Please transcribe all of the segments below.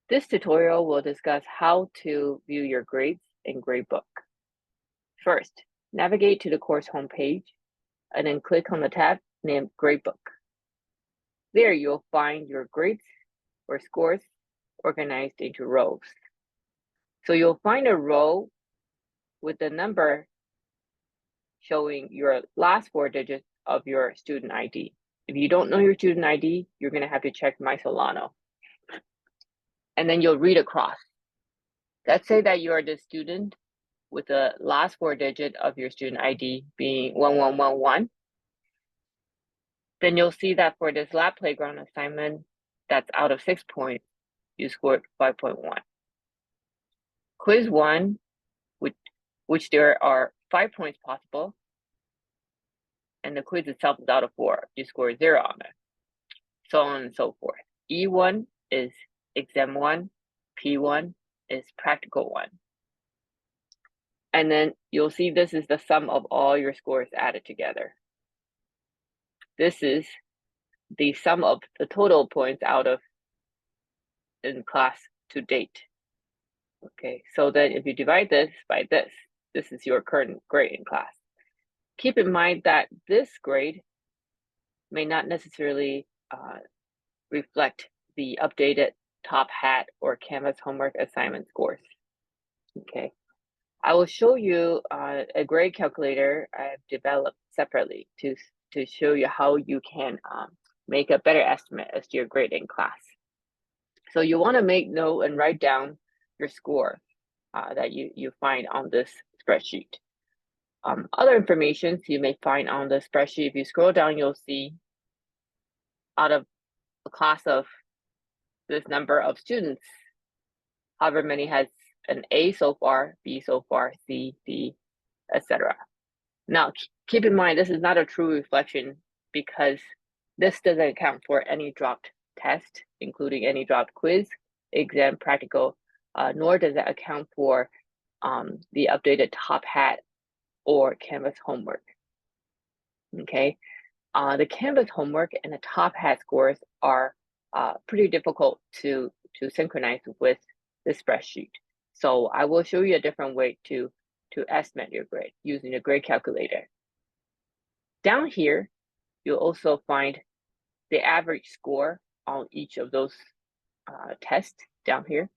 This tutorial will discuss how to view your grades in Gradebook. First, navigate to the course homepage and then click on the tab named Gradebook. There you'll find your grades or scores organized into rows. So you'll find a row with the number showing your last 4 digits of your student ID. If you don't know your student ID, you're going to have to check My Solano. And then you'll read across. Let's say that you are the student with the last 4 digits of your student ID being 1111. Then you'll see that for this lab playground assignment, that's out of 6 points, you scored 5.1. Quiz 1, which there are 5 points possible, and the quiz itself is out of 4, you score 0 on it. So on and so forth. E1 is exam 1, P1 is practical 1. And then you'll see this is the sum of all your scores added together. This is the sum of the total points out of in class to date. Okay, so then if you divide this by this is your current grade in class. Keep in mind that this grade may not necessarily reflect the updated Top Hat or Canvas homework assignment scores. Okay, I will show you a grade calculator I've developed separately to show you how you can make a better estimate as to your grade in class. So you want to make note and write down your score that you find on this spreadsheet. Other information you may find on the spreadsheet, if you scroll down, you'll see out of a class of this number of students, however many has an A so far, B so far, C, D, etc. Now, keep in mind, this is not a true reflection because this doesn't account for any dropped test, including any dropped quiz, exam, practical, nor does it account for the updated Top Hat or Canvas homework. Okay, the Canvas homework and the Top Hat scores are pretty difficult to synchronize with the spreadsheet. So I will show you a different way to estimate your grade using the grade calculator. Down here, you'll also find the average score on each of those tests down here.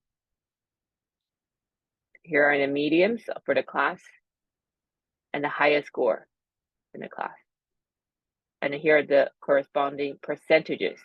Here are the medians for the class and the highest score in the class. And here are the corresponding percentages